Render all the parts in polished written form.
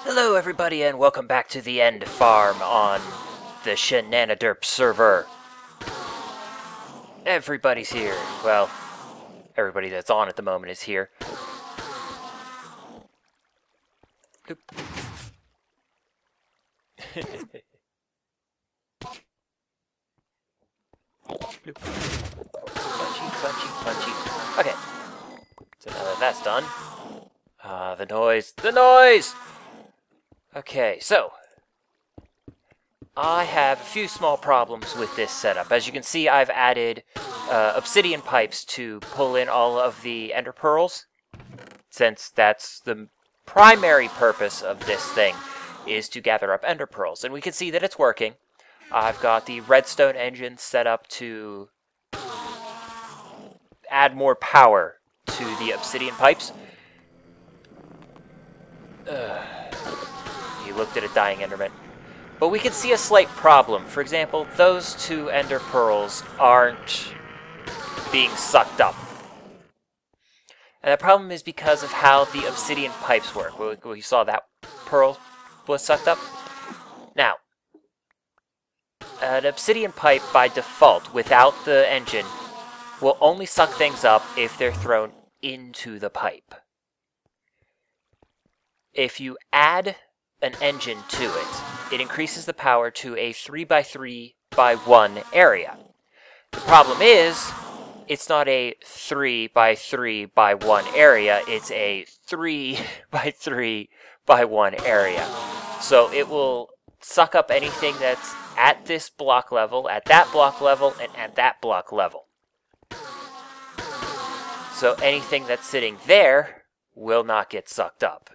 Hello everybody and welcome back to the Enderfarm on the Shenaniderp server. Everybody's here. Well, everybody that's on at the moment is here. Bloop. Bloop. Punchy, punchy, punchy. Okay. So now that that's done. The noise. The noise! Okay, so I have a few small problems with this setup. As you can see, I've added obsidian pipes to pull in all of the ender pearls, since that's the primary purpose of this thing, is to gather up ender pearls. And we can see that it's working. I've got the redstone engine set up to add more power to the obsidian pipes. You looked at a dying enderman. But we can see a slight problem. For example, those two ender pearls aren't being sucked up. And the problem is because of how the obsidian pipes work. We saw that pearl was sucked up. Now, an obsidian pipe by default, without the engine, will only suck things up if they're thrown into the pipe. If you add an engine to it, it increases the power to a 3x3x1 area. The problem is, it's not a 3x3x1 area, it's a 3x3x1 area. So it will suck up anything that's at this block level, at that block level, and at that block level. So anything that's sitting there will not get sucked up.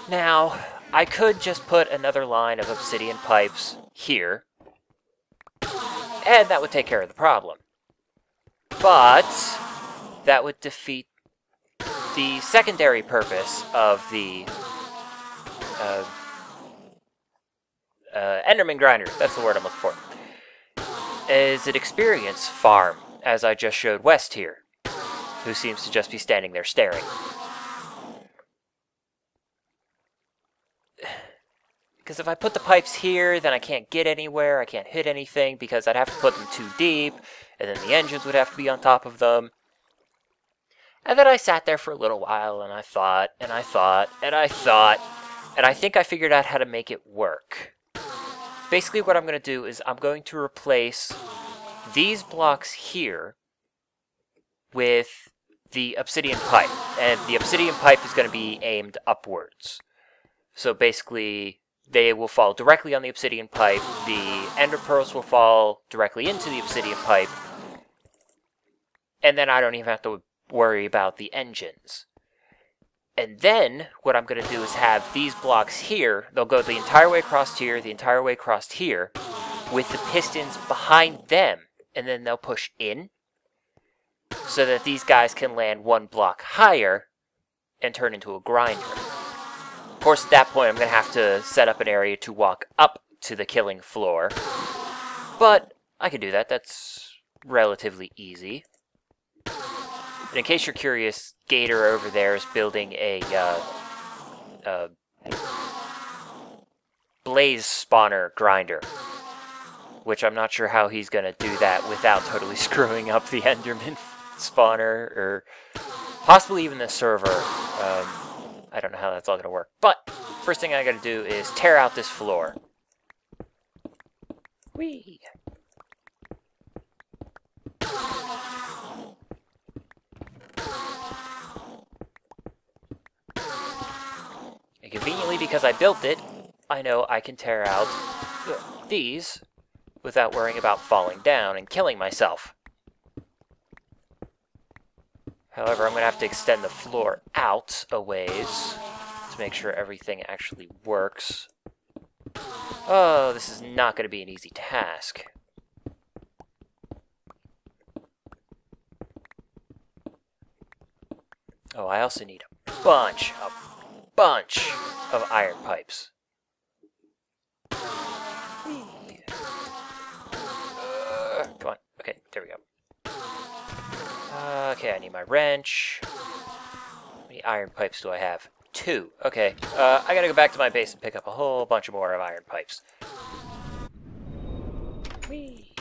Now, I could just put another line of obsidian pipes here, and that would take care of the problem. But that would defeat the secondary purpose of the Enderman grinder, that's the word I'm looking for, is an experience farm, as I just showed West here, who seems to just be standing there staring. Because if I put the pipes here, then I can't get anywhere, I can't hit anything, because I'd have to put them too deep, and then the engines would have to be on top of them. And then I sat there for a little while, and I thought, and I thought, and I thought, and I think I figured out how to make it work. Basically what I'm going to do is I'm going to replace these blocks here with the obsidian pipe, and the obsidian pipe is going to be aimed upwards. So basically, they will fall directly on the obsidian pipe, the ender pearls will fall directly into the obsidian pipe, and then I don't even have to worry about the engines. And then, what I'm going to do is have these blocks here, they'll go the entire way across here, the entire way across here, with the pistons behind them, and then they'll push in, so that these guys can land one block higher, and turn into a grinder. Of course, at that point, I'm going to have to set up an area to walk up to the killing floor. But I can do that. That's relatively easy. And in case you're curious, Gator over there is building a blaze spawner grinder. Which I'm not sure how he's going to do that without totally screwing up the Enderman spawner, or possibly even the server. I don't know how that's all going to work. But, first thing I got to do is tear out this floor. Whee! And conveniently, because I built it, I know I can tear out these without worrying about falling down and killing myself. However, I'm going to have to extend the floor out a ways to make sure everything actually works. Oh, this is not going to be an easy task. Oh, I also need a bunch of iron pipes. Come on. Okay, there we go. Okay, I need my wrench. How many many iron pipes do I have? 2. Okay, I gotta go back to my base and pick up a whole bunch more of iron pipes. Whee!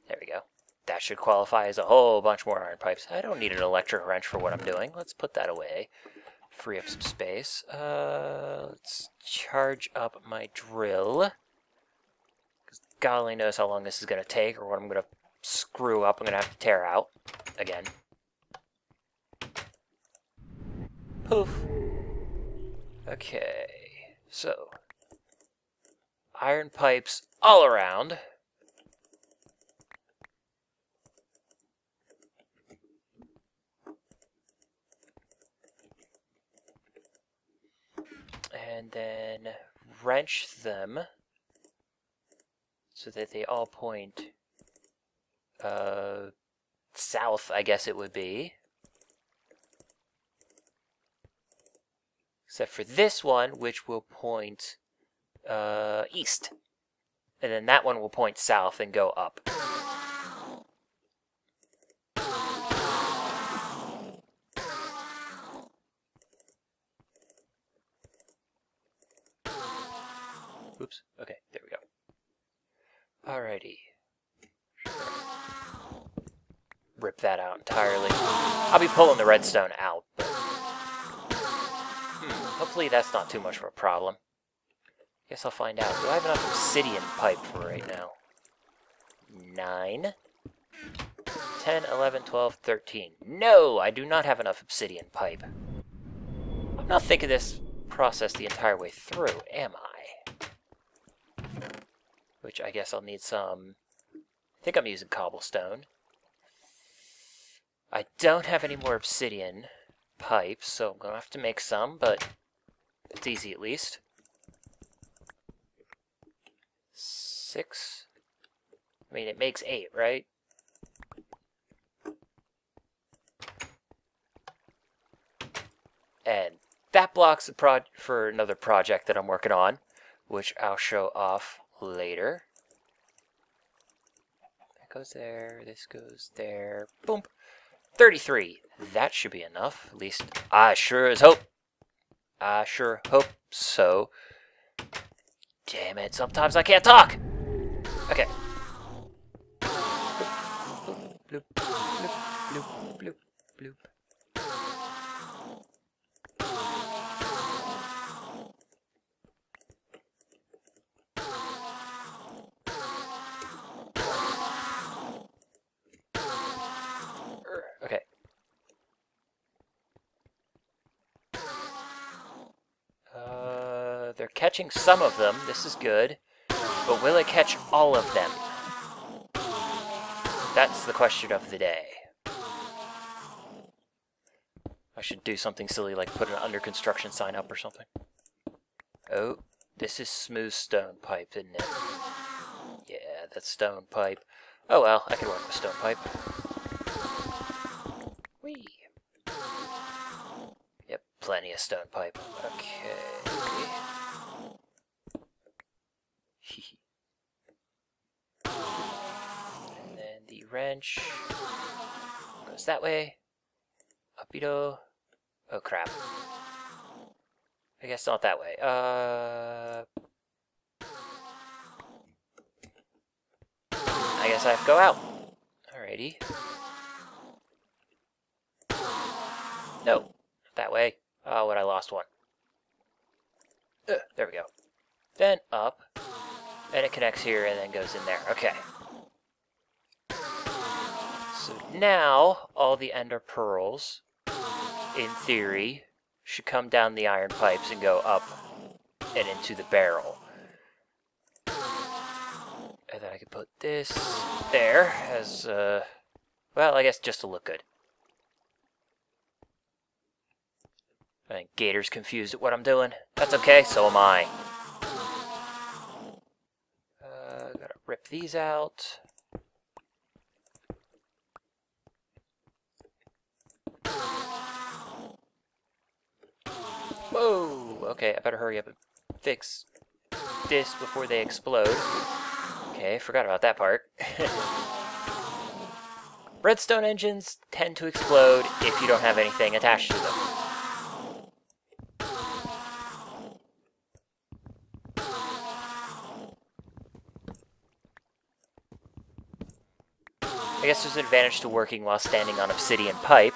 There we go. That should qualify as a whole bunch more iron pipes. I don't need an electric wrench for what I'm doing. Let's put that away. Free up some space. Let's charge up my drill. Because God only knows how long this is going to take, or what I'm going to screw up. I'm going to have to tear out again. Poof. Okay, so iron pipes all around. And then wrench them so that they all point south, I guess it would be. Except for this one, which will point east. And then that one will point south and go up. Oops. Okay, there we go. Alrighty. Rip that out entirely. I'll be pulling the redstone out, but hopefully that's not too much of a problem. Guess I'll find out. Do I have enough obsidian pipe for right now? 9, 10, 11, 12, 13. No, I do not have enough obsidian pipe. I'm not thinking this process the entire way through, am I? Which I guess I'll need some... I think I'm using cobblestone. I don't have any more obsidian pipes, so I'm going to have to make some, but it's easy at least. 6. I mean, it makes 8, right? And that blocks for another project that I'm working on, which I'll show off later. That goes there, this goes there. Boom! 33. That should be enough. At least I sure as hope. I sure hope so. Damn it, sometimes I can't talk! Okay. Bloop, bloop, bloop, bloop, bloop, bloop. Okay. They're catching some of them. This is good. But will it catch all of them? That's the question of the day. I should do something silly like put an under construction sign up or something. Oh, this is smooth stone pipe, isn't it? Yeah, that's stone pipe. Oh well, I can work with stone pipe. Whee! Yep, plenty of stone pipe. Okay. And then the wrench goes that way. Upido. Oh crap. I guess not that way. I guess I have to go out. Alrighty. No, not that way. Oh, what, I lost one. There we go. Then up. And it connects here and then goes in there. Okay. So now, all the ender pearls, in theory, should come down the iron pipes and go up and into the barrel. And then I can put this there as, well, I guess just to look good. I think Gator's confused at what I'm doing. That's okay, so am I. Gotta rip these out. Whoa! Okay, I better hurry up and fix this before they explode. Okay, forgot about that part. Redstone engines tend to explode if you don't have anything attached to them. I guess there's an advantage to working while standing on obsidian pipe.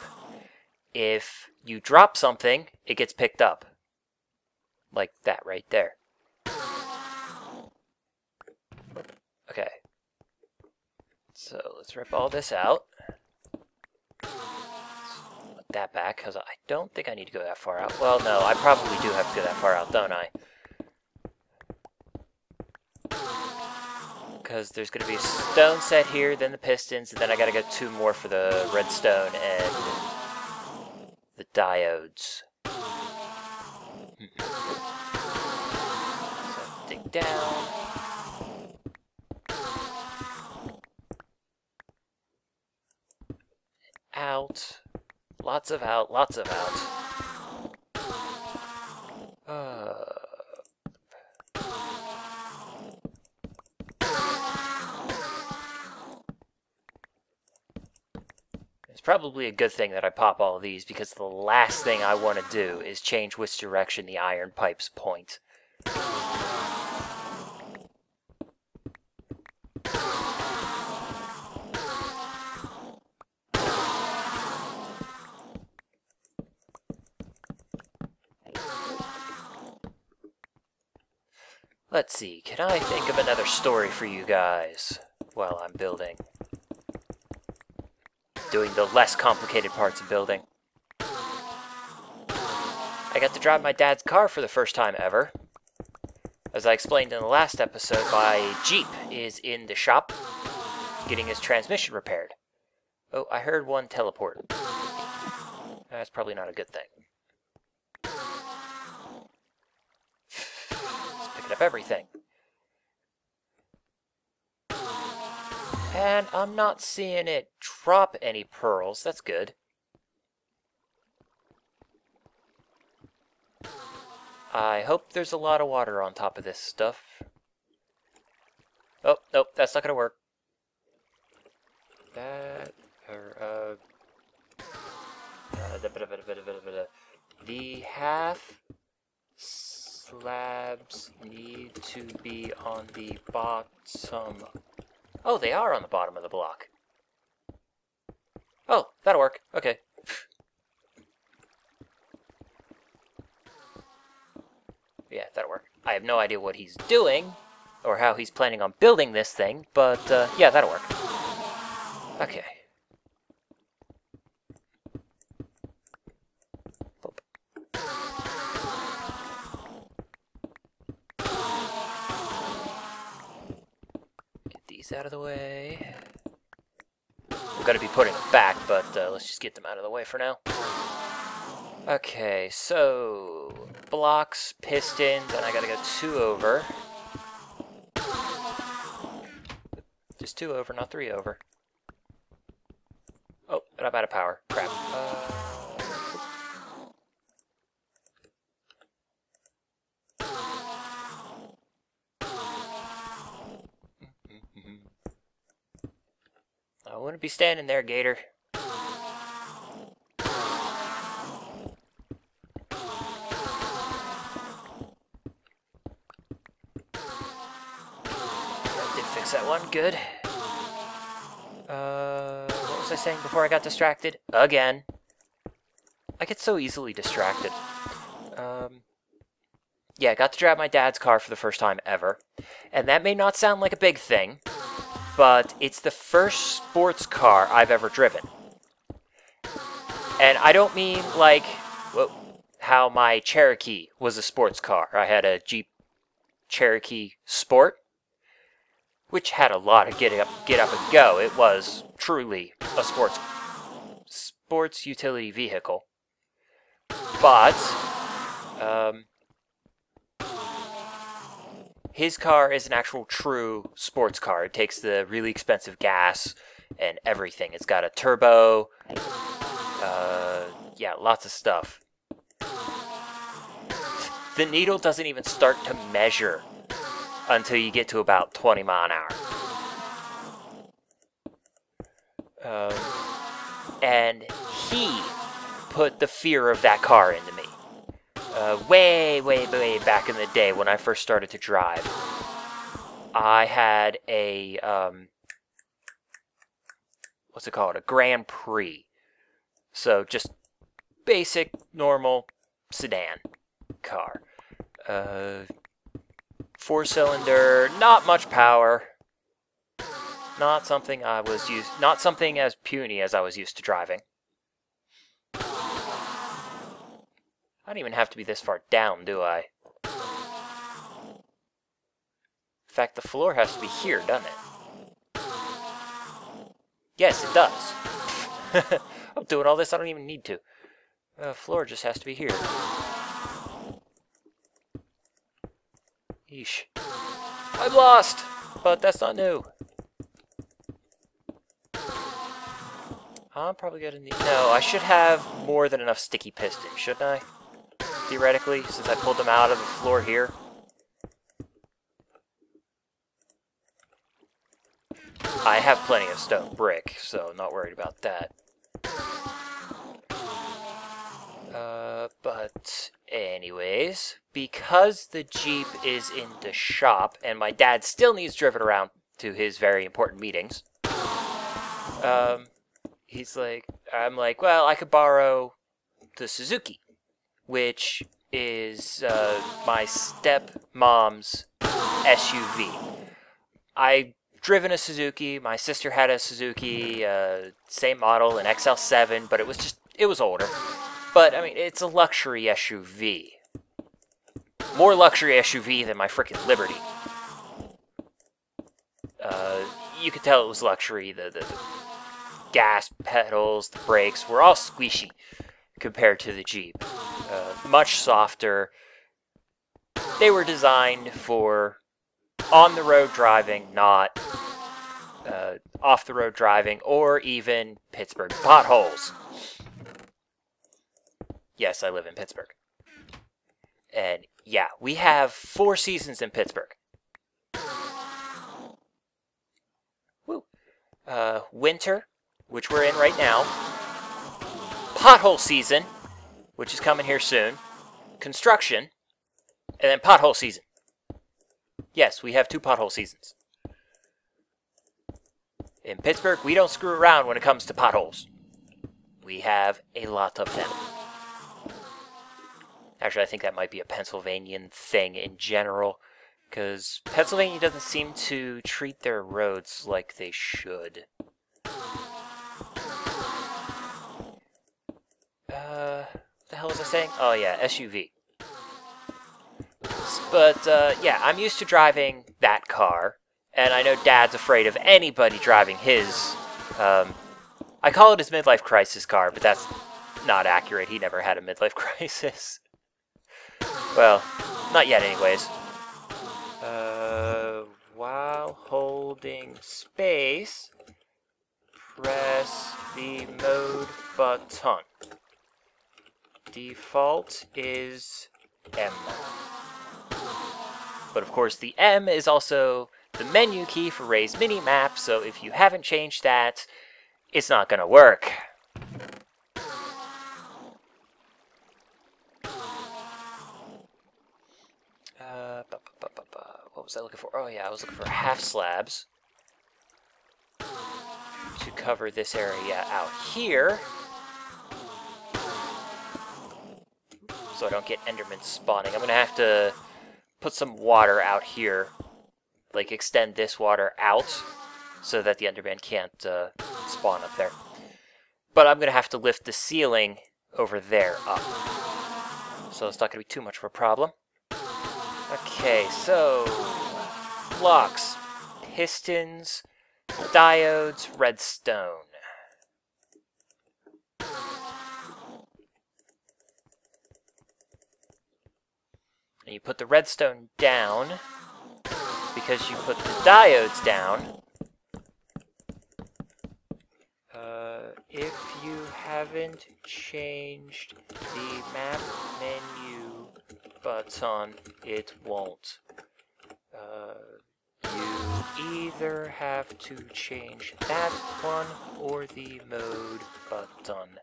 If you drop something, it gets picked up. Like that right there. Okay. So let's rip all this out. Put that back, because I don't think I need to go that far out. Well, no, I probably do have to go that far out, don't I? Because there's going to be a stone set here, then the pistons, and then I got to get 2 more for the redstone and the diodes. So dig down. Out. Lots of out, lots of out. It's probably a good thing that I pop all of these, because the last thing I want to do is change which direction the iron pipes point. Let's see, can I think of another story for you guys while I'm building? Doing the less complicated parts of building. I got to drive my dad's car for the first time ever. As I explained in the last episode, my Jeep is in the shop getting his transmission repaired. Oh, I heard one teleport. That's probably not a good thing. Up everything. And I'm not seeing it drop any pearls. That's good. I hope there's a lot of water on top of this stuff. Oh, nope, that's not gonna work. That, the half slabs need to be on the bottom. Oh, they are on the bottom of the block. Oh, that'll work. Okay. Yeah, that'll work. I have no idea what he's doing, or how he's planning on building this thing, but yeah, that'll work. Okay. Out of the way. We're going to be putting them back, but let's just get them out of the way for now. Okay, so blocks, pistons, and I got to go 2 over. Just 2 over, not 3 over. Oh, and I'm out of power. Crap. I wouldn't be standing there, Gator. That did fix that one. Good. What was I saying before I got distracted? Again. I get so easily distracted. Yeah, I got to drive my dad's car for the first time ever. And that may not sound like a big thing, but it's the first sports car I've ever driven. And I don't mean like how my Cherokee was a sports car. I had a Jeep Cherokee Sport, which had a lot of get up and go. It was truly a sports utility vehicle. But his car is an actual true sports car. It takes the really expensive gas and everything. It's got a turbo. Yeah, lots of stuff. The needle doesn't even start to measure until you get to about 20 miles an And he put the fear of that car into me. Way back in the day when I first started to drive. I had a, what's it called? A Grand Prix. So just basic, normal sedan car. 4-cylinder, not much power. Not something not something as puny as I was used to driving. I don't even have to be this far down, do I? In fact, the floor has to be here, doesn't it? Yes, it does. I'm doing all this, I don't even need to. Floor just has to be here. Yeesh. I'm lost! But that's not new. I'm probably gonna need... No, I should have more than enough sticky pistons, shouldn't I? Theoretically, since I pulled them out of the floor here. I have plenty of stone brick, so not worried about that. But anyways, because the Jeep is in the shop, and my dad still needs driven around to his very important meetings, I'm like, well, I could borrow the Suzuki, which is my stepmom's SUV. I've driven a Suzuki. My sister had a Suzuki, same model, an XL7, but it was older. But, I mean, it's a luxury SUV. More luxury SUV than my frickin' Liberty. You could tell it was luxury. The gas pedals, the brakes were all squishy compared to the Jeep. Much softer. They were designed for on-the-road driving, not off-the-road driving, or even Pittsburgh potholes. Yes, I live in Pittsburgh. And yeah, we have 4 seasons in Pittsburgh. Woo. Winter, which we're in right now. Pothole season, which is coming here soon. Construction. And then pothole season. Yes, we have 2 pothole seasons. In Pittsburgh, we don't screw around when it comes to potholes. We have a lot of them. Actually, I think that might be a Pennsylvanian thing in general, because Pennsylvania doesn't seem to treat their roads like they should. What the hell was I saying? Oh yeah, SUV. But, yeah, I'm used to driving that car, and I know Dad's afraid of anybody driving his, I call it his midlife crisis car, but that's not accurate. He never had a midlife crisis. Well, not yet anyways. While holding space, press the mode button. Default is M. But of course the M is also the menu key for Ray's mini-map, so if you haven't changed that, it's not gonna work. What was I looking for? Oh yeah, I was looking for half slabs to cover this area out here, so I don't get Endermen spawning. I'm gonna have to put some water out here, like extend this water out so that the Enderman can't spawn up there. But I'm gonna have to lift the ceiling over there up, so it's not gonna be too much of a problem. Okay, so blocks, pistons, diodes, redstone. And you put the redstone down because you put the diodes down. If you haven't changed the map menu button, it won't. You either have to change that one or the mode button.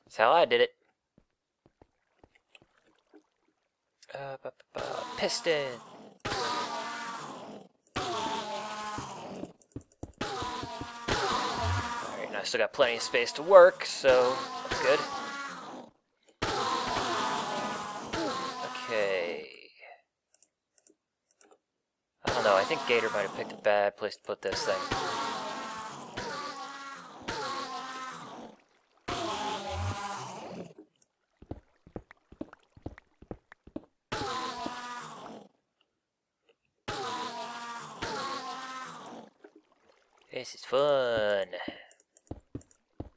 That's how I did it. Piston. Alright, and I still got plenty of space to work, so that's good. Okay. I don't know, I think Gator might have picked a bad place to put this thing. This is fun.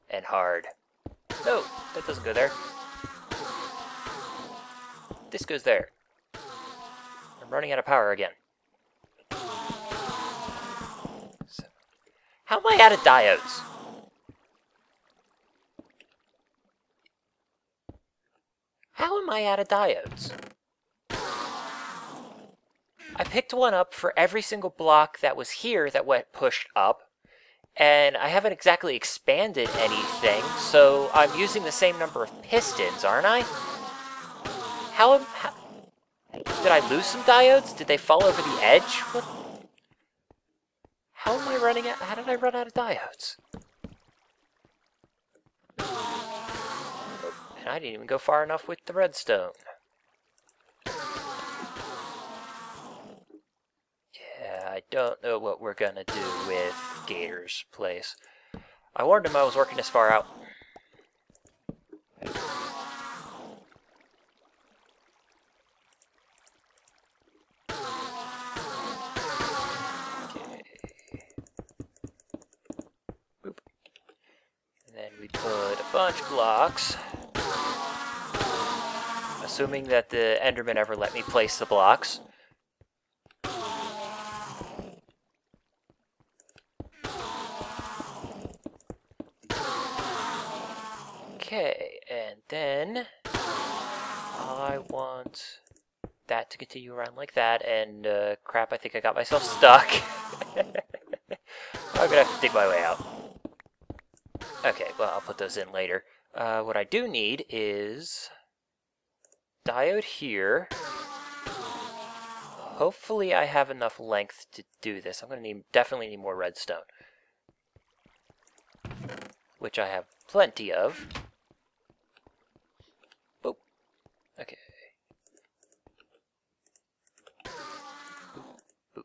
And hard. No, that doesn't go there. This goes there. I'm running out of power again. So, how am I out of diodes? How am I out of diodes? I picked one up for every single block that was here that went pushed up. And I haven't exactly expanded anything, so I'm using the same number of pistons, aren't I? How did I lose some diodes? Did they fall over the edge? What? How am I running out? How did I run out of diodes? And I didn't even go far enough with the redstone. Yeah, I don't know what we're gonna do with Gator's place. I warned him I was working this far out. Okay. Boop. And then we put a bunch of blocks. Assuming that the Enderman ever let me place the blocks. Okay, and then I want that to continue around like that, and crap, I think I got myself stuck. I'm gonna have to dig my way out. Okay, well, I'll put those in later. What I do need is diode here. Hopefully I have enough length to do this. I'm gonna definitely need more redstone, which I have plenty of. Boop. Okay. Boop. Boop.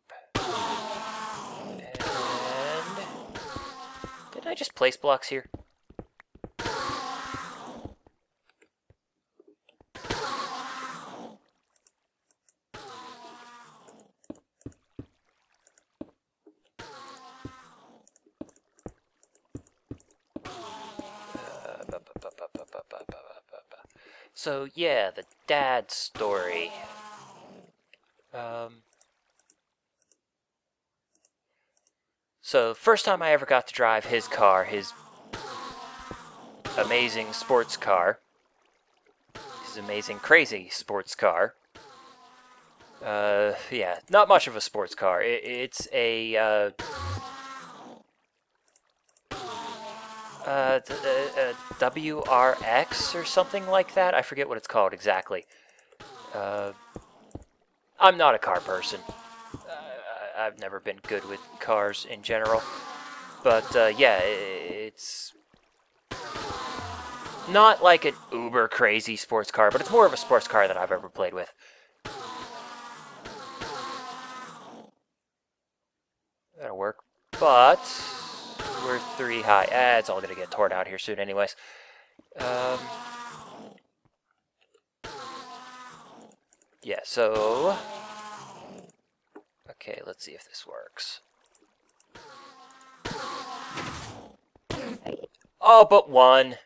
And did I just place blocks here? So yeah, the dad story. So first time I ever got to drive his car, his amazing sports car, his amazing crazy sports car. Yeah, not much of a sports car. It's a WRX or something like that. I forget what it's called exactly. I'm not a car person. I've never been good with cars in general. But yeah, it's not like an uber crazy sports car, but it's more of a sports car than I've ever played with. That'll work. But we're 3 high. It's all gonna get torn out here soon anyways. Yeah, so okay, let's see if this works. Oh, but one.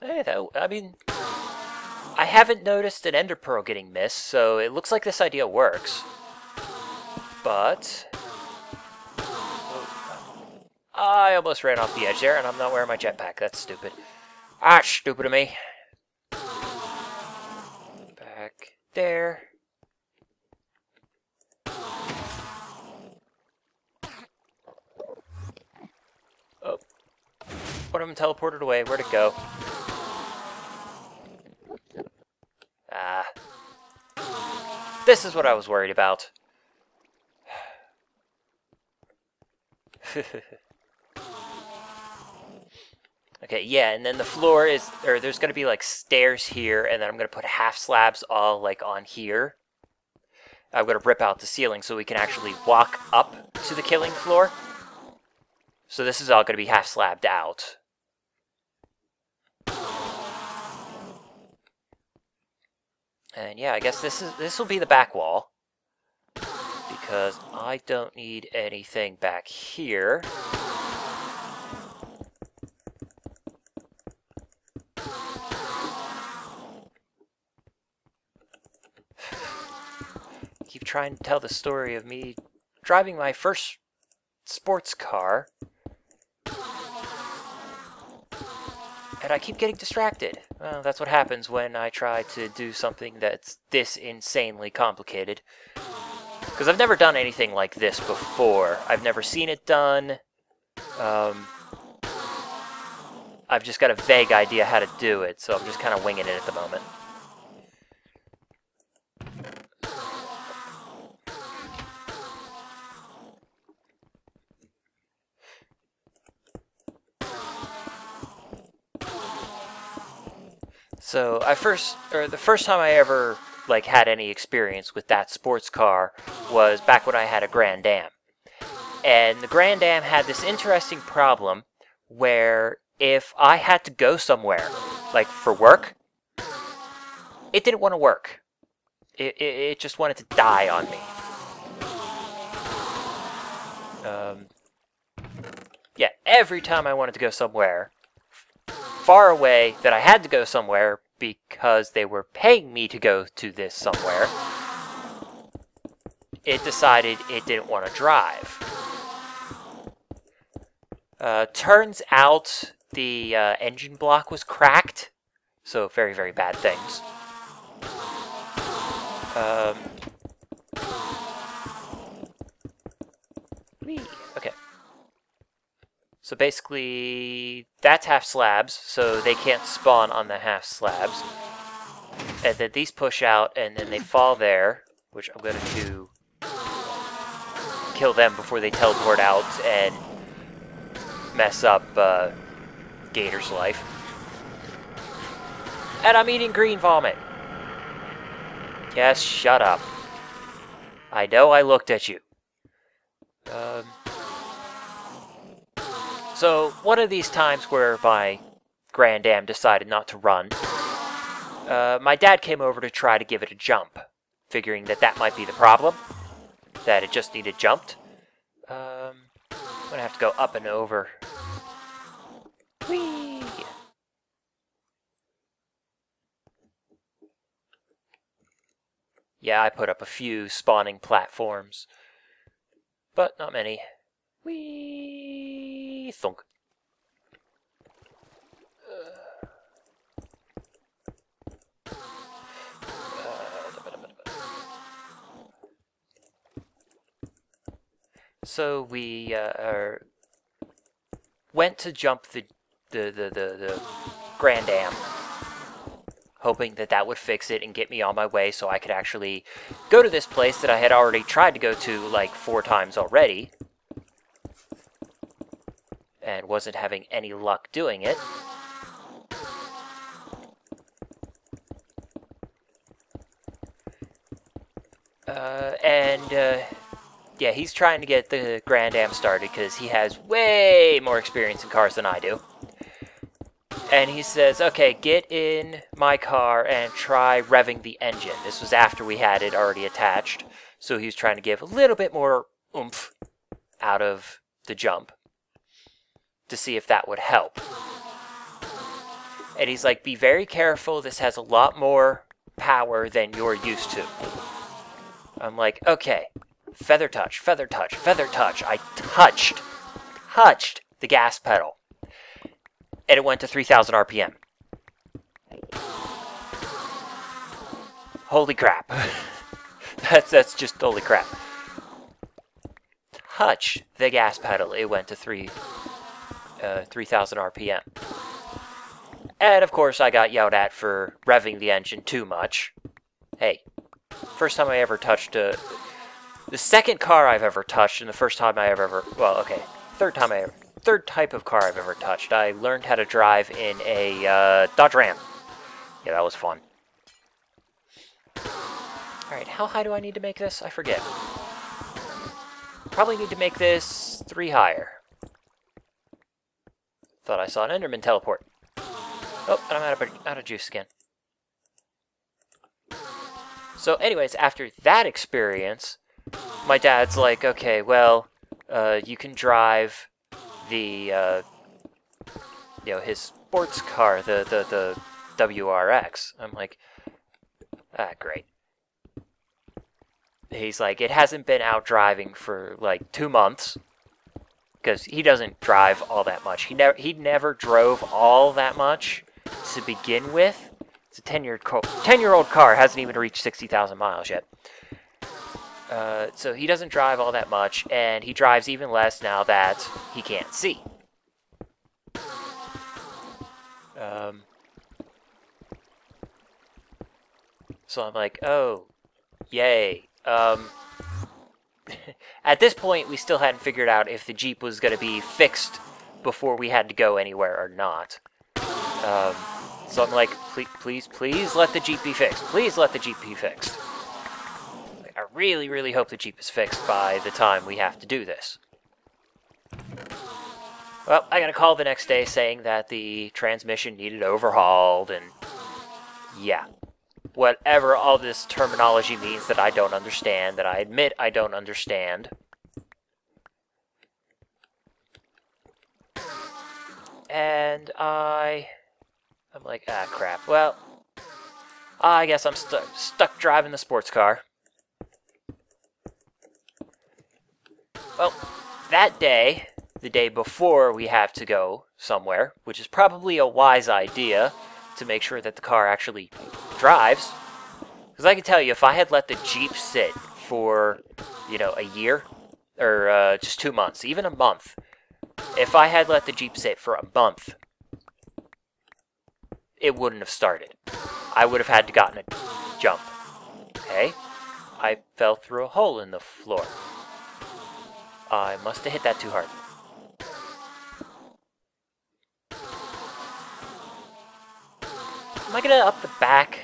Hey, I mean, I haven't noticed an ender pearl getting missed, so it looks like this idea works. But I almost ran off the edge there, and I'm not wearing my jetpack. That's stupid. Ah, stupid of me. Back there. Oh. One of them teleported away. Where'd it go? Ah. This is what I was worried about. Okay, yeah, and then the floor is, or there's going to be like stairs here, and then I'm going to put half slabs all like on here. I'm going to rip out the ceiling so we can actually walk up to the killing floor. So this is all going to be half slabbed out. And yeah, I guess this will be the back wall, because I don't need anything back here. Keep trying to tell the story of me driving my first sports car, and I keep getting distracted. Well, that's what happens when I try to do something that's this insanely complicated. Because I've never done anything like this before. I've never seen it done. I've just got a vague idea how to do it, so I'm just kind of winging it at the moment. So the first time I ever like had any experience with that sports car was back when I had a Grand Am. And the Grand Am had this interesting problem where if I had to go somewhere, like for work, it didn't want to work. It just wanted to die on me. Yeah, every time I wanted to go somewhere far away that I had to go somewhere because they were paying me to go to this somewhere, it decided it didn't want to drive. Turns out the engine block was cracked, so very, very bad things. Okay. So basically, that's half slabs, so they can't spawn on the half slabs. And then these push out, and then they fall there, which I'm going to kill them before they teleport out and mess up Gator's life. And I'm eating green vomit. Yes, shut up. I know I looked at you. So, one of these times where my Grand Am decided not to run, my dad came over to try to give it a jump, figuring that that might be the problem, that it just needed jumped. I'm going to have to go up and over. Whee! Yeah, I put up a few spawning platforms, but not many. Whee! Thunk. So we went to jump the Grand Am, hoping that that would fix it and get me on my way so I could actually go to this place that I had already tried to go to like 4 times already and wasn't having any luck doing it. Yeah, he's trying to get the Grand Am started because he has way more experience in cars than I do. And he says, okay, get in my car and try revving the engine. This was after we had it already attached, so he was trying to give a little bit more oomph out of the jump to see if that would help. And he's like, be very careful, this has a lot more power than you're used to. I'm like, okay, feather touch, feather touch, feather touch. I touched the gas pedal. And it went to 3,000 RPM. Holy crap. That's just holy crap. Touch the gas pedal, it went to 3,000 RPM. And of course I got yelled at for revving the engine too much. Hey, first time I ever touched the second car I've ever touched, and the first time I ever, well, okay, third type of car I've ever touched. I learned how to drive in a Dodge Ram. Yeah, that was fun. Alright, how high do I need to make this? I forget. Probably need to make this 3 higher. Thought I saw an Enderman teleport. Oh, and I'm out of juice again. So anyways, after that experience, my dad's like, okay, well, you can drive the, his sports car, the WRX. I'm like, ah, great. He's like, it hasn't been out driving for like 2 months, because he doesn't drive all that much. He never drove all that much to begin with. It's a 10-year-old car, hasn't even reached 60,000 miles yet. So he doesn't drive all that much, and he drives even less now that he can't see. So I'm like, oh, yay. At this point, we still hadn't figured out if the Jeep was going to be fixed before we had to go anywhere or not. So I'm like, please let the Jeep be fixed. Please let the Jeep be fixed. Like, I really, really hope the Jeep is fixed by the time we have to do this. Well, I got a call the next day saying that the transmission needed overhauled, and yeah. Whatever all this terminology means that I don't understand, that I admit I don't understand. And I'm like, ah, crap. Well, I guess I'm stuck driving the sports car. Well, that day, the day before we have to go somewhere, which is probably a wise idea to make sure that the car actually drives. Because I can tell you, if I had let the Jeep sit for, a year, or just 2 months, even a month, if I had let the Jeep sit for a month, it wouldn't have started. I would have had to gotten a jump. Okay? I fell through a hole in the floor. I must have hit that too hard. Am I gonna up the back?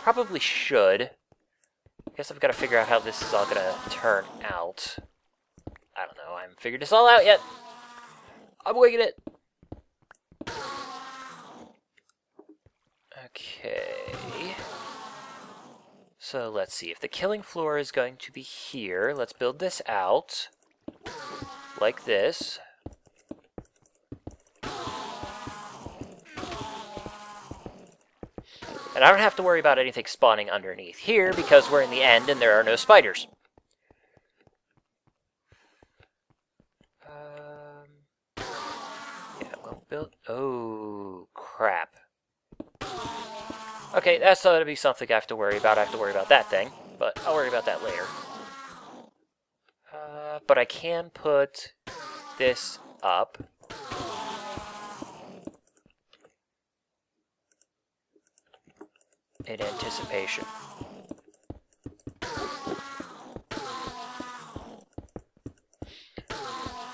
Probably should. I guess I've got to figure out how this is all gonna turn out. I don't know. I haven't figured this all out yet. I'm winging it. Okay. So let's see. If the killing floor is going to be here, let's build this out like this. And I don't have to worry about anything spawning underneath here because we're in the end and there are no spiders. Yeah, we'll build... Oh, crap. Okay, that's going to be something I have to worry about. I have to worry about that thing, but I'll worry about that later. But I can put this up. In anticipation.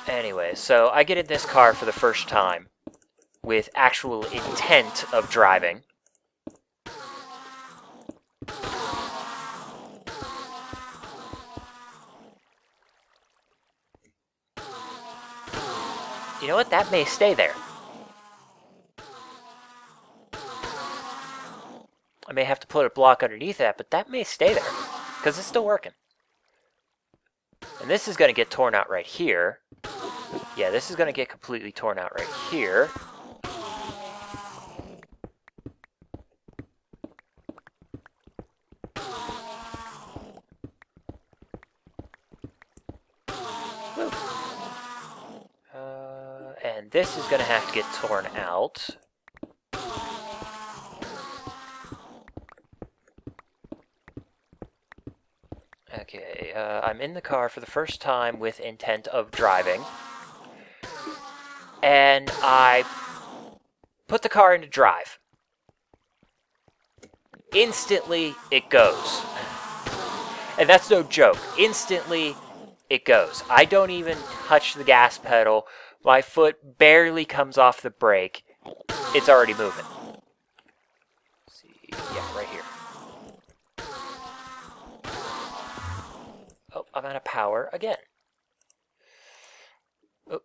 Anyway, so I get in this car for the first time with actual intent of driving. You know what? That may stay there. I may have to put a block underneath that, but that may stay there, because it's still working. And this is going to get torn out right here. Yeah, this is going to get completely torn out right here. Woo. this is going to have to get torn out. Okay, I'm in the car for the first time with intent of driving. And I put the car into drive. Instantly, it goes. And that's no joke. Instantly, it goes. I don't even touch the gas pedal. My foot barely comes off the brake. It's already moving. Let's see. Yeah, right here. Oh, I'm out of power again. Oh.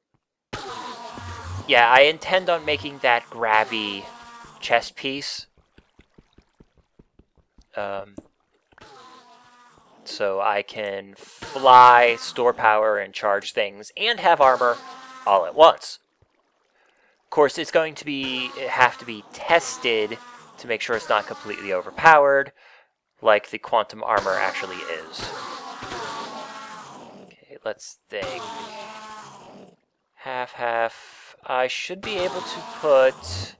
Yeah, I intend on making that grabby chest piece. So I can fly, store power, and charge things, and have armor all at once. Of course, it's going to have to be tested to make sure it's not completely overpowered, like the quantum armor actually is. Okay, let's think. Half. I should be able to put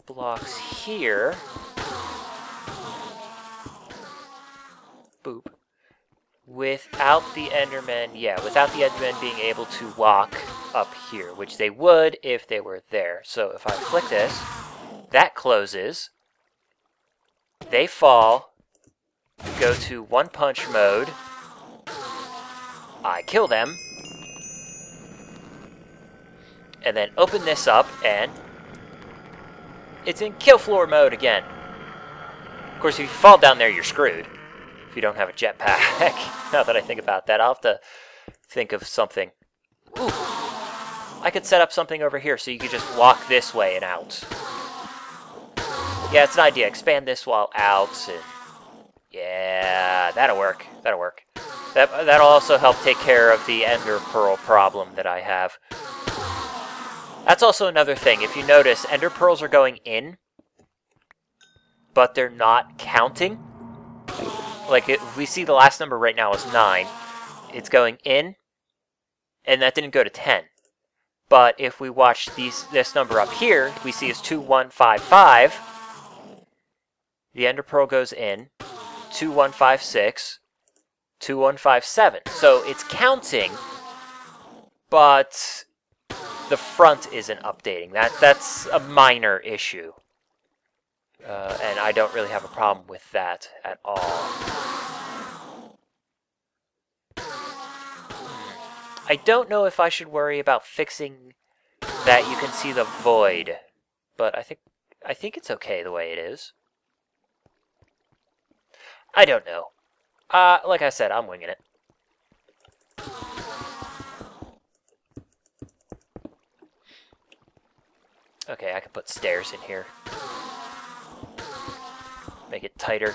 blocks here. Boop. Without the Endermen, yeah, without the Endermen being able to walk up here, which they would if they were there. So if I flick this, that closes. They fall. Go to one punch mode. I kill them. And then open this up and it's in kill floor mode again. Of course, if you fall down there, you're screwed. If you don't have a jetpack. Now that I think about that, I'll have to think of something. Ooh. I could set up something over here so you could just walk this way and out. Yeah, it's an idea. Expand this wall out. And yeah, that'll work. That'll work. That'll also help take care of the Ender Pearl problem that I have. That's also another thing. If you notice, Ender Pearls are going in, but they're not counting. Like, if we see the last number right now is 9. It's going in, and that didn't go to 10. But if we watch this number up here, we see is 2155. The Ender Pearl goes in, 2156, 2157. So it's counting, but the front isn't updating. That's a minor issue. And I don't really have a problem with that at all. I don't know if I should worry about fixing that you can see the void, but I think it's okay the way it is. I don't know. Like I said, I'm winging it. Okay, I can put stairs in here. Make it tighter.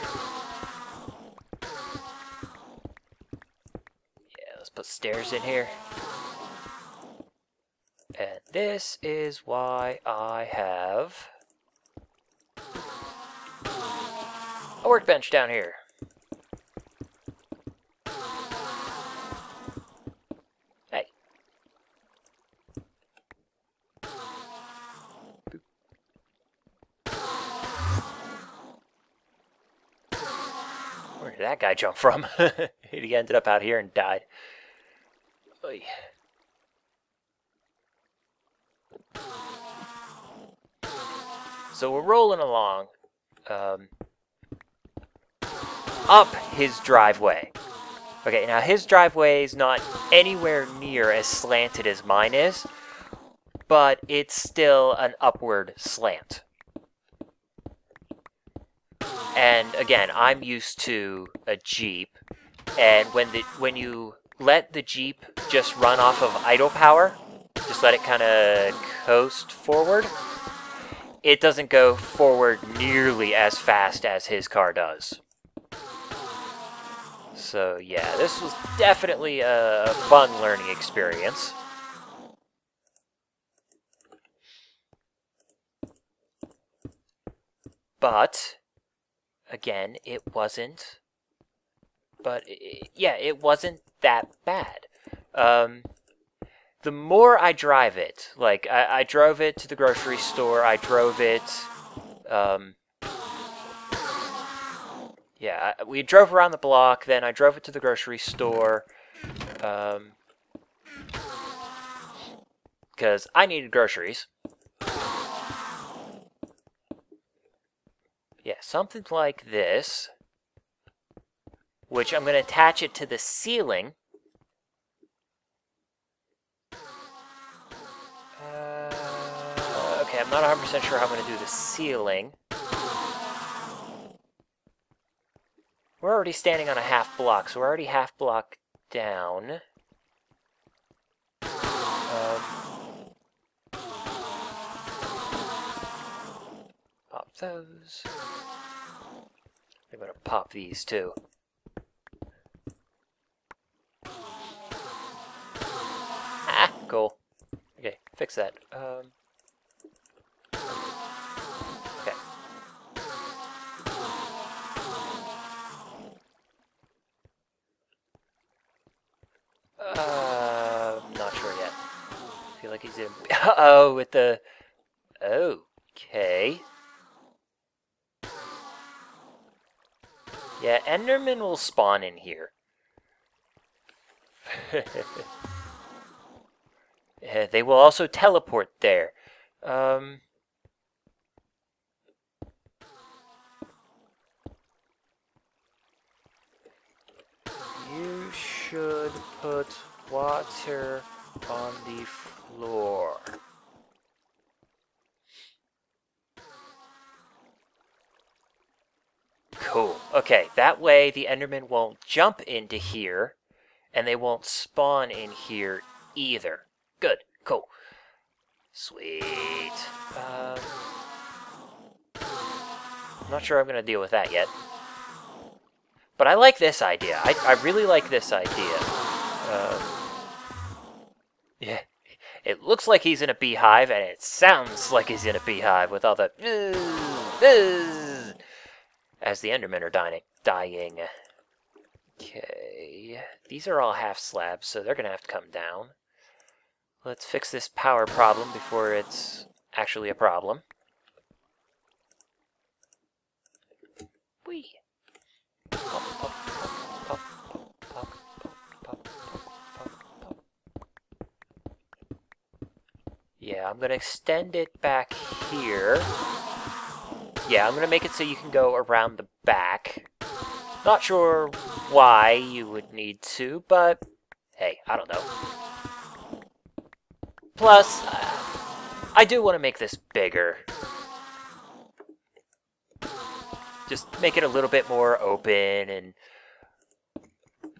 Yeah, let's put stairs in here. And this is why I have a workbench down here. Hey. Boop. Where did that guy jump from? He ended up out here and died. Oy. So we're rolling along up his driveway. Okay, now his driveway is not anywhere near as slanted as mine is, but it's still an upward slant. And again, I'm used to a Jeep, and when you let the Jeep just run off of idle power, just let it kind of coast forward, it doesn't go forward nearly as fast as his car does. So yeah, this was definitely a fun learning experience. But, again, it wasn't But, yeah, it wasn't that bad. The more I drive it, like, I drove it to the grocery store, I drove it, yeah, we drove around the block, then I drove it to the grocery store, because I needed groceries. Yeah, something like this, which I'm going to attach it to the ceiling. Okay, I'm not 100% sure how I'm going to do the ceiling. We're already standing on a half block, so we're already half block down. Pop those. I'm going to pop these too. Ah, cool. Okay, fix that. Okay. Not sure yet. I feel like he's in. Uh-oh, with the. Okay. Yeah, Enderman will spawn in here. Yeah, they will also teleport there. You should put water on the floor. Cool. Okay, that way the Enderman won't jump into here, and they won't spawn in here either. Good. Cool. Sweet. I'm not sure I'm going to deal with that yet. But I like this idea. I really like this idea. Yeah. It looks like he's in a beehive, and it sounds like he's in a beehive with all the... as the Endermen are dying. Okay. These are all half slabs, so they're going to have to come down. Let's fix this power problem before it's actually a problem. Whee! Pop, pop, pop, pop, pop, pop. Yeah, I'm going to extend it back here. Yeah, I'm going to make it so you can go around the back. Not sure why you would need to, but hey, I don't know. Plus, I do want to make this bigger. Just make it a little bit more open and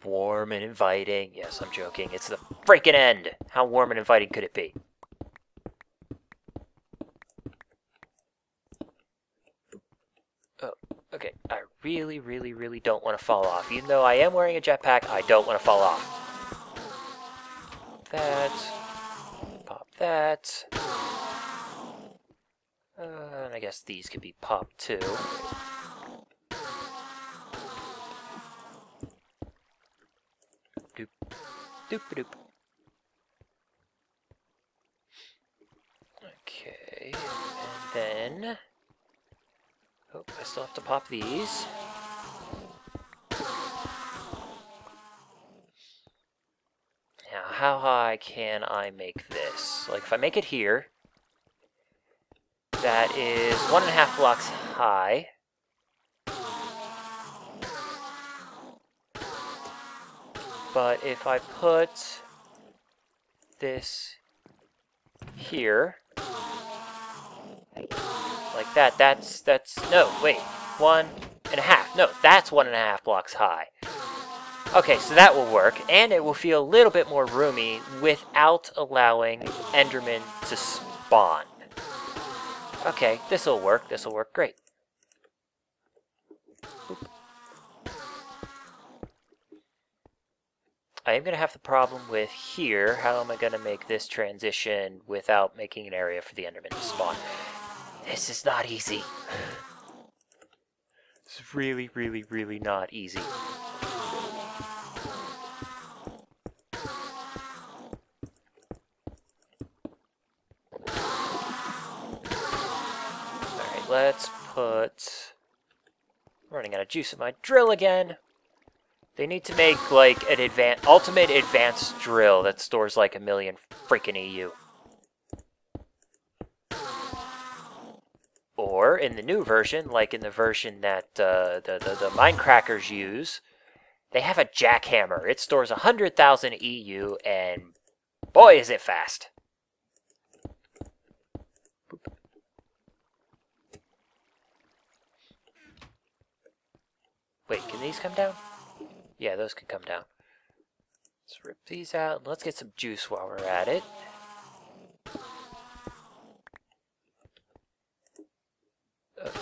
warm and inviting. Yes, I'm joking. It's the freaking end. How warm and inviting could it be? Oh, okay. I really, really, really don't want to fall off. Even though I am wearing a jetpack, I don't want to fall off. That. Pop that. And I guess these could be popped too. Doop. Doop-a-doop. Okay. And then... oh, I still have to pop these. Now, how high can I make this? Like, if I make it here, that is 1.5 blocks high. But if I put this here, like that, that's, no, wait, 1.5, no, that's 1.5 blocks high. Okay, so that will work, and it will feel a little bit more roomy without allowing Endermen to spawn. Okay, this'll work, great. Boop. I am going to have the problem with here. How am I going to make this transition without making an area for the Enderman to spawn? This is not easy. It's really, really, really not easy. let's put... I'm running out of juice in my drill again. They need to make, like, an ultimate advanced drill that stores, like, 1,000,000 freaking EU. Or, in the new version, like in the version that the Minecrackers use, they have a jackhammer. It stores 100,000 EU, and boy, is it fast. Boop. Wait, can these come down? Yeah, those can come down. Let's rip these out, and let's get some juice while we're at it.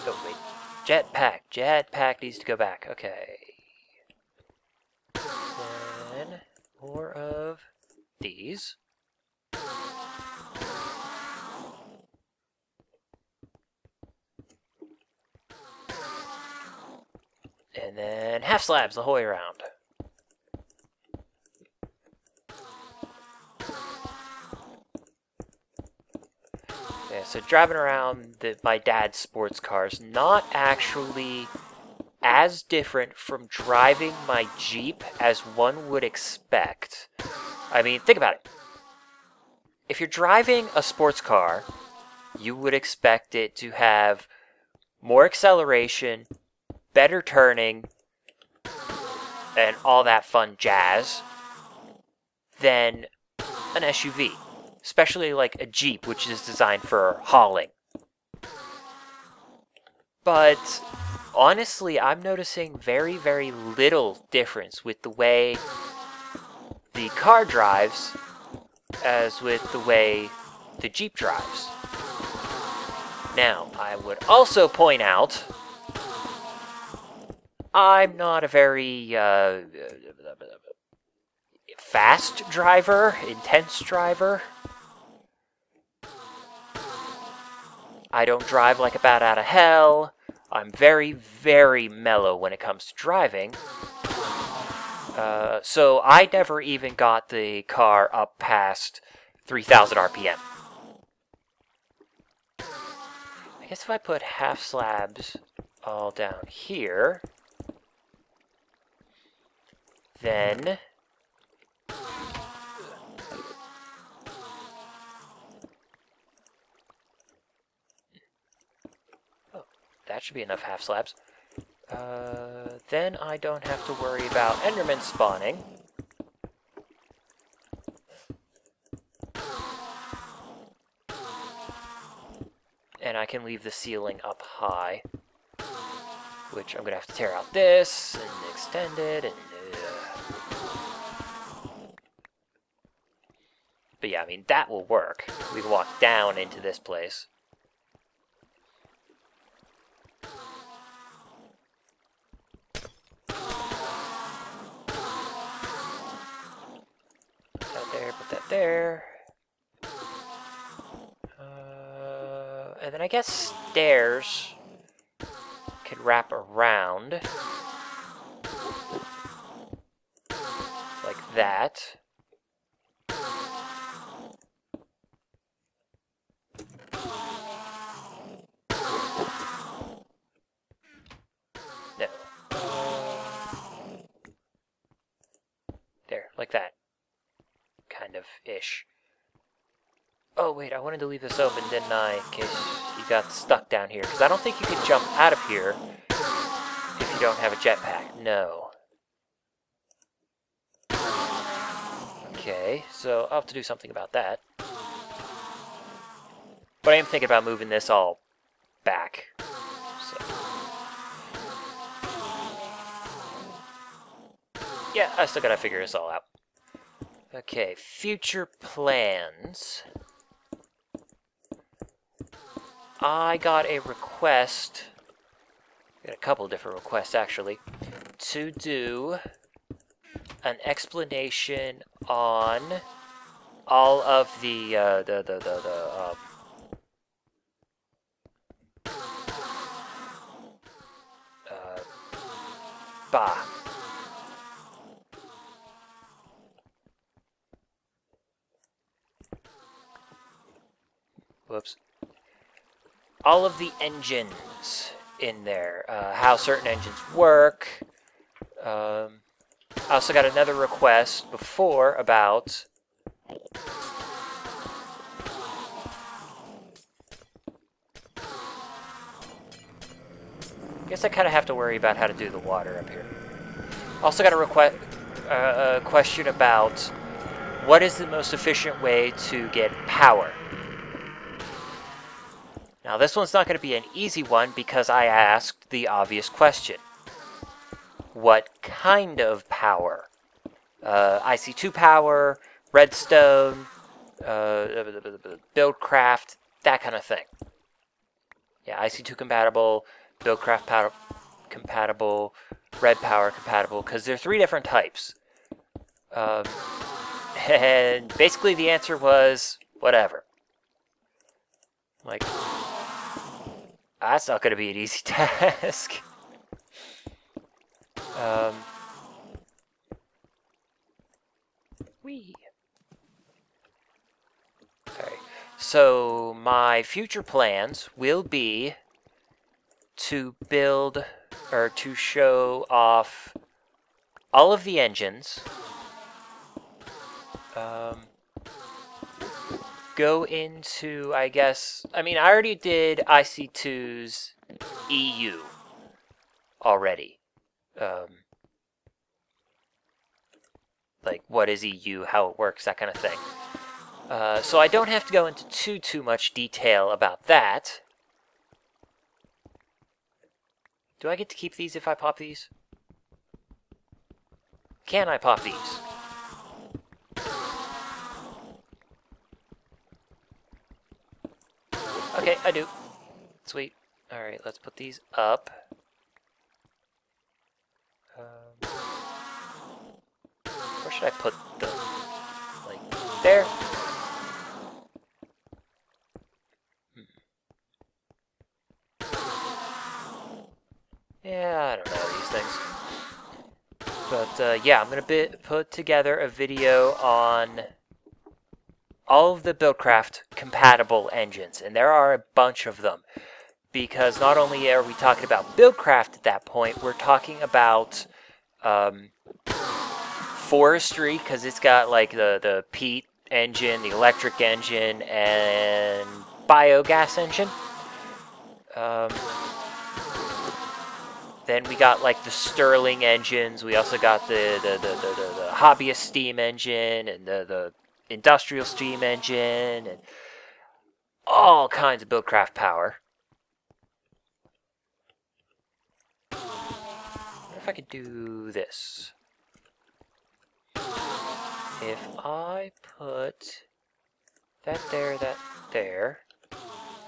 Oh, wait. Jetpack. Jetpack needs to go back. Okay. Then, more of these. And then half slabs the whole way around. Yeah, so driving around my dad's sports cars, not actually as different from driving my Jeep as one would expect. I mean, think about it. If you're driving a sports car, you would expect it to have more acceleration, better turning, and all that fun jazz than an SUV. Especially like a Jeep, which is designed for hauling. But honestly, I'm noticing very, very little difference with the way the car drives as with the way the Jeep drives. Now, I would also point out, I'm not a very fast driver, intense driver. I don't drive like a bat out of hell. I'm very, very mellow when it comes to driving. So I never even got the car up past 3,000 RPM. I guess if I put half slabs all down here, then... that should be enough half slabs. Then I don't have to worry about Endermen spawning. And I can leave the ceiling up high. Which I'm going to have to tear out this and extend it. And, but yeah, I mean, that will work. We can walk down into this place. Put that there. And then I guess stairs can wrap around like that. No. There, like that. Kind of ish. Oh wait, I wanted to leave this open, didn't I? In case you got stuck down here. Because I don't think you can jump out of here if you don't have a jetpack. No. Okay, so I'll have to do something about that. But I am thinking about moving this all back. So. Yeah, I still gotta figure this all out. Okay, future plans. I got a request, got a couple different requests actually, to do an explanation on all of the whoops. all of the engines in there, how certain engines work. I also got another request before about I guess I kind of have to worry about how to do the water up here. Also got a question about what is the most efficient way to get power. Now this one's not going to be an easy one because I asked the obvious question. What kind of power? IC2 power, redstone, buildcraft, that kind of thing. Yeah, IC2 compatible, buildcraft power compatible, red power compatible, because there are 3 different types. And basically the answer was whatever. Like, that's not going to be an easy task. Whee. Okay, so my future plans will be to build, or to show off all of the engines. Go into, I guess, I mean, I already did IC2's EU already. Like, what is EU, how it works, that kind of thing. So I don't have to go into too much detail about that. Do I get to keep these if I pop these? Can I pop these? Okay, I do. Sweet. Alright, let's put these up. Where should I put them? Like, there? Yeah, I don't know these things. But, yeah, I'm going to put together a video on all of the Buildcraft compatible engines, and there are a bunch of them. Because not only are we talking about Buildcraft at that point, we're talking about forestry, because it's got like the peat engine, the electric engine, and biogas engine. Then we got like the Stirling engines. We also got the hobbyist steam engine and the industrial steam engine and all kinds of Buildcraft power. What if I could do this? If I put that there,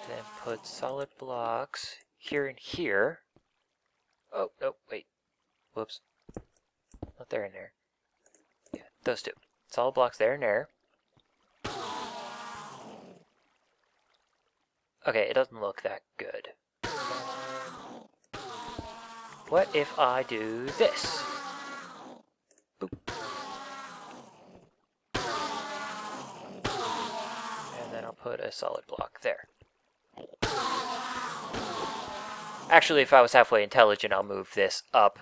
then put solid blocks here and here. Oh, no, wait. Whoops. Not there and there. Yeah, those two. Solid blocks there and there. Okay, it doesn't look that good. What if I do this? Boop. And then I'll put a solid block there. Actually, if I was halfway intelligent, I'll move this up.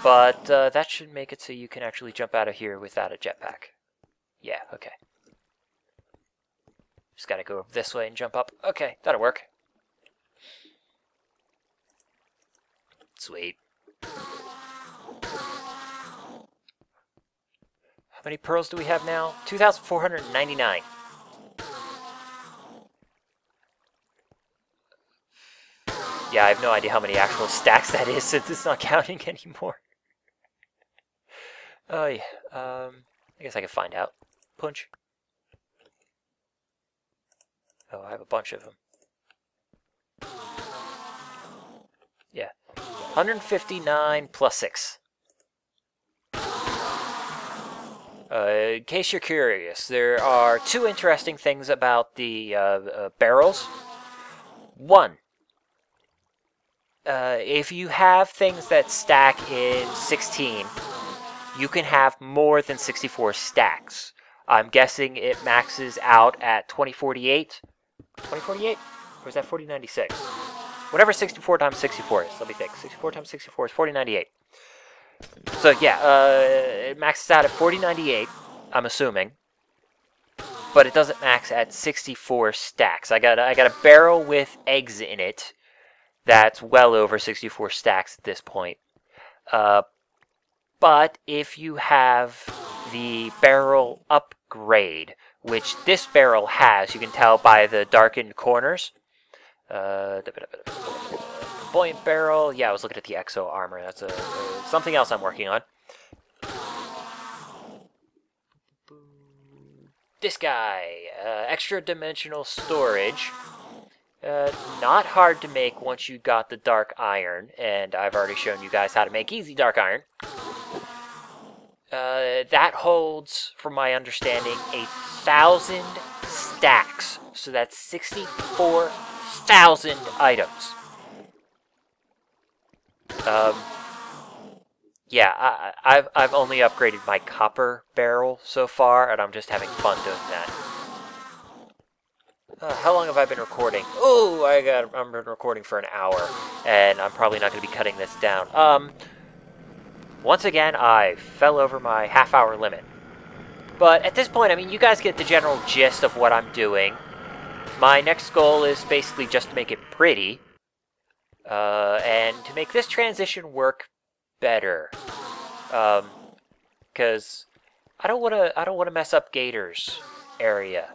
But that should make it so you can actually jump out of here without a jetpack. Yeah, okay. Just gotta go this way and jump up. Okay, that'll work. Sweet. How many pearls do we have now? 2,499. Yeah, I have no idea how many actual stacks that is since it's not counting anymore. Oh yeah, I guess I can find out. Punch. Oh, I have a bunch of them. Yeah. 159 plus 6. In case you're curious, there are 2 interesting things about the barrels. One, if you have things that stack in 16, you can have more than 64 stacks. I'm guessing it maxes out at 2048. 2048? Or is that 4096? Whatever 64 times 64 is. Let me think. 64 times 64 is 4098. So yeah, it maxes out at 4098, I'm assuming. But it doesn't max at 64 stacks. I got a barrel with eggs in it that's well over 64 stacks at this point. But if you have the barrel upgrade, which this barrel has, you can tell by the darkened corners. Buoyant barrel. Yeah, I was looking at the exo armor. That's something else I'm working on. This guy, extra dimensional storage. Not hard to make once you got the dark iron, and I've already shown you guys how to make easy dark iron. That holds, from my understanding, 1,000 stacks. So that's 64,000 items. Yeah, I've only upgraded my copper barrel so far, and I'm just having fun doing that. How long have I been recording? Oh, I've been recording for an hour, and I'm probably not going to be cutting this down. Once again, I fell over my half-hour limit. But at this point, I mean, you guys get the general gist of what I'm doing. My next goal is basically just to make it pretty, and to make this transition work better. Because I don't want to mess up Gator's area.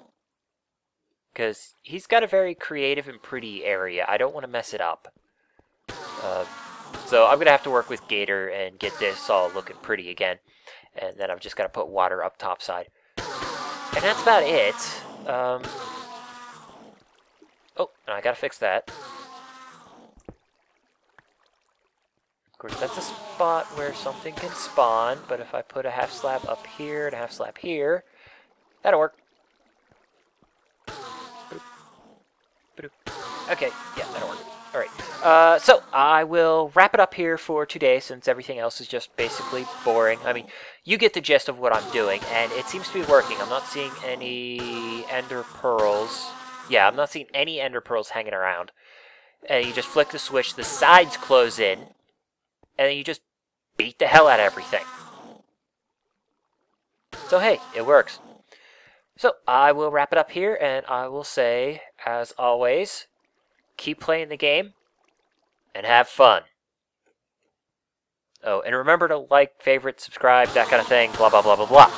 Because he's got a very creative and pretty area. I don't want to mess it up. So I'm going to have to work with Gator and get this all looking pretty again. And then I've just got to put water up topside. And that's about it. Oh, and I got to fix that. Of course, that's a spot where something can spawn. But if I put a half slab up here and a half slab here, that'll work. Okay, yeah, that'll work. Alright, so I will wrap it up here for today since everything else is just basically boring. I mean, you get the gist of what I'm doing, and it seems to be working. I'm not seeing any ender pearls. Yeah, I'm not seeing any ender pearls hanging around. And you just flick the switch, the sides close in, and then you just beat the hell out of everything. So hey, it works. So I will wrap it up here, and I will say, as always, keep playing the game, and have fun. Oh, and remember to like, favorite, subscribe, that kind of thing, blah, blah, blah, blah, blah.